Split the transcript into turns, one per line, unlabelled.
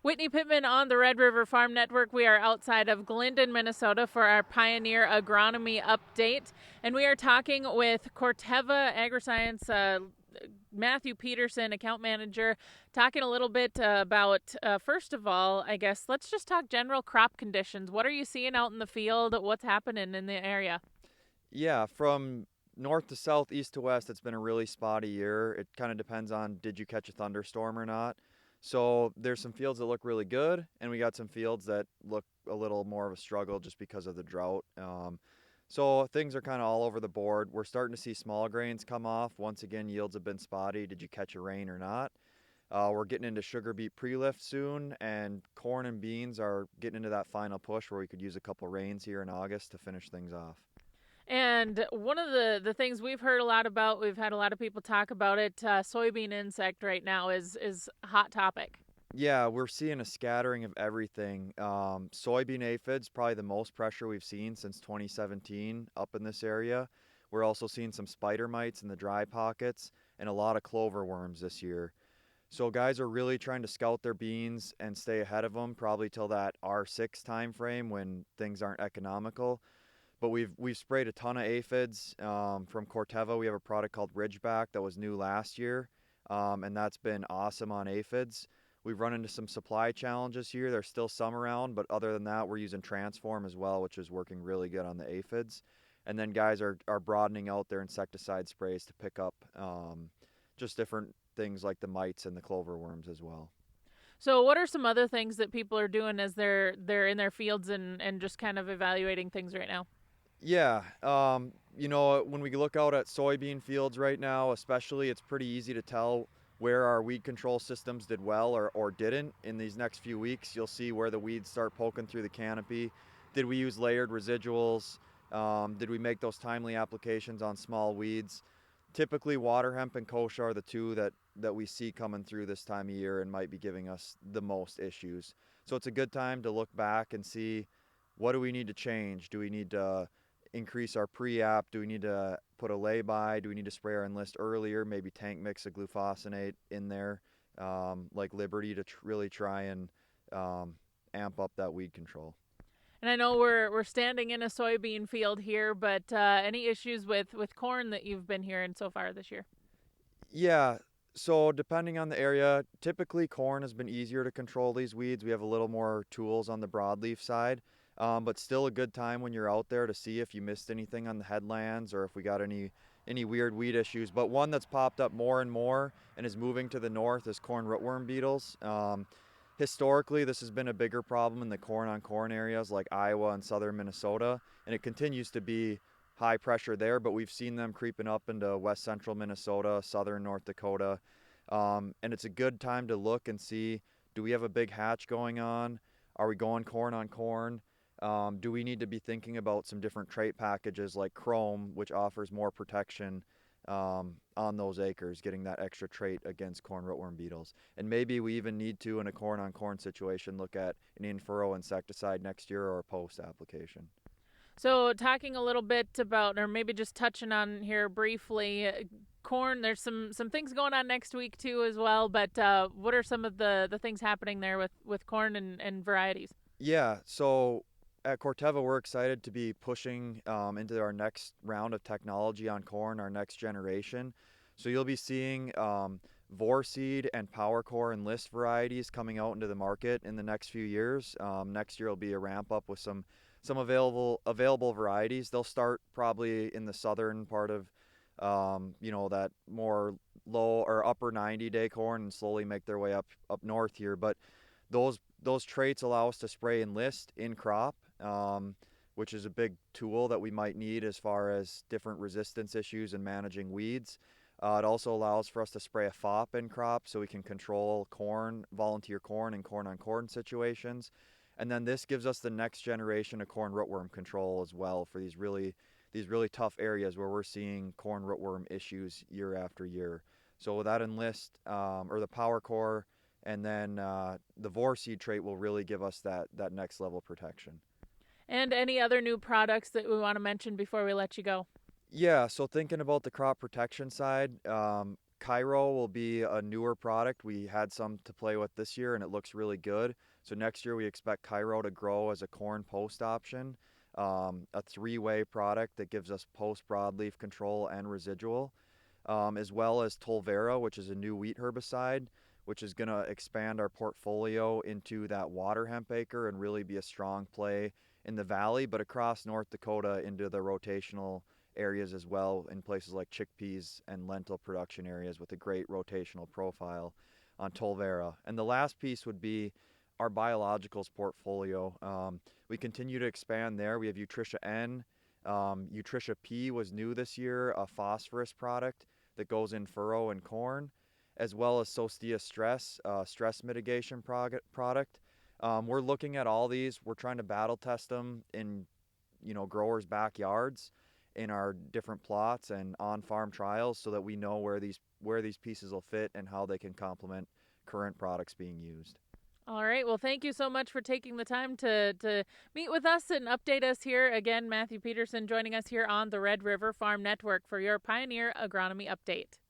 Whitney Pittman on the Red River Farm Network. We are outside of Glyndon, Minnesota for our Pioneer Agronomy update. And we are talking with Corteva Agriscience, Matthew Peterson, account manager, talking a little bit about, first of all, I guess, let's just talk general crop conditions. What are you seeing out in the field? What's happening in the area?
Yeah, from north to south, east to west, it's been a really spotty year. It kind of depends on did you catch a thunderstorm or not. So there's some fields that look really good, and we got some fields that look a little more of a struggle just because of the drought. So things are kind of all over the board. We're starting to see small grains come off. Once again, yields have been spotty. Did you catch a rain or not? We're getting into sugar beet pre-lift soon, and corn and beans are getting into that final push where we could use a couple rains here in August to finish things off.
And one of the things we've heard a lot about, we've had a lot of people talk about it, soybean insect right now is a hot topic.
Yeah, we're seeing a scattering of everything. Soybean aphids, probably the most pressure we've seen since 2017 up in this area. We're also seeing some spider mites in the dry pockets and a lot of clover worms this year. So guys are really trying to scout their beans and stay ahead of them, probably till that R6 time frame when things aren't economical. But we've sprayed a ton of aphids from Corteva. We have a product called Ridgeback that was new last year, and that's been awesome on aphids. We've run into some supply challenges here. There's still some around, but other than that, we're using Transform as well, which is working really good on the aphids. And then guys are broadening out their insecticide sprays to pick up just different things like the mites and the clover worms as well.
So what are some other things that people are doing as they're in their fields and just kind of evaluating things right now?
Yeah, when we look out at soybean fields right now, especially, it's pretty easy to tell where our weed control systems did well or didn't. In these next few weeks, you'll see where the weeds start poking through the canopy. Did we use layered residuals? Did we make those timely applications on small weeds? Typically, water hemp and kochia are the two that we see coming through this time of year and might be giving us the most issues. So it's a good time to look back and see what do we need to change? Do we need to increase our pre-app? Do we need to put a lay-by? Do we need to spray our enlist earlier? Maybe tank mix a glufosinate in there, like Liberty, to really try and amp up that weed control.
And I know we're standing in a soybean field here, but any issues with corn that you've been hearing so far this year?
Yeah, so depending on the area, typically corn has been easier to control these weeds. We have a little more tools on the broadleaf side, but still a good time when you're out there to see if you missed anything on the headlands or if we got any weird weed issues. But one that's popped up more and more and is moving to the north is corn rootworm beetles. Historically, this has been a bigger problem in the corn on corn areas like Iowa and southern Minnesota, and it continues to be high pressure there, but we've seen them creeping up into west central Minnesota, southern North Dakota. And it's a good time to look and see, do we have a big hatch going on? Are we going corn on corn? Do we need to be thinking about some different trait packages like Chrome, which offers more protection on those acres, getting that extra trait against corn rootworm beetles? And maybe we even need to, in a corn on corn situation, look at an in-furrow insecticide next year or a post application.
So talking a little bit about, or maybe just touching on here briefly, corn. There's some things going on next week too as well. But what are some of the things happening there with corn and varieties?
Yeah, so at Corteva, we're excited to be pushing into our next round of technology on corn, our next generation. So you'll be seeing Vorseed and PowerCore and List varieties coming out into the market in the next few years. Next year will be a ramp up with some available varieties. They'll start probably in the southern part of that more low or upper 90-day corn and slowly make their way up north here. But those traits allow us to spray enlist in crop, which is a big tool that we might need as far as different resistance issues and managing weeds. It also allows for us to spray a FOP in crop so we can control corn, volunteer corn, and corn on corn situations. And then this gives us the next generation of corn rootworm control as well for these really tough areas where we're seeing corn rootworm issues year after year. So with that enlist or the PowerCore and then the Vorseed trait will really give us that next level protection.
And any other new products that we want to mention before we let you go?
Yeah, so thinking about the crop protection side, Cairo will be a newer product. We had some to play with this year, and it looks really good. So next year we expect Cairo to grow as a corn post option, a three-way product that gives us post broadleaf control and residual, as well as Tolvera, which is a new wheat herbicide, which is going to expand our portfolio into that water hemp acre and really be a strong play in the valley, but across North Dakota into the rotational areas as well, in places like chickpeas and lentil production areas with a great rotational profile on Tolvera. And the last piece would be our biologicals portfolio. We continue to expand there. We have Utrisha N. Utrisha P was new this year, a phosphorus product that goes in furrow and corn, as well as Sostia Stress, stress mitigation product. We're looking at all these. We're trying to battle test them in, growers' backyards, in our different plots and on-farm trials, so that we know where these pieces will fit and how they can complement current products being used.
All right. Well, thank you so much for taking the time to meet with us and update us here. Again, Matthew Peterson joining us here on the Red River Farm Network for your Pioneer Agronomy Update.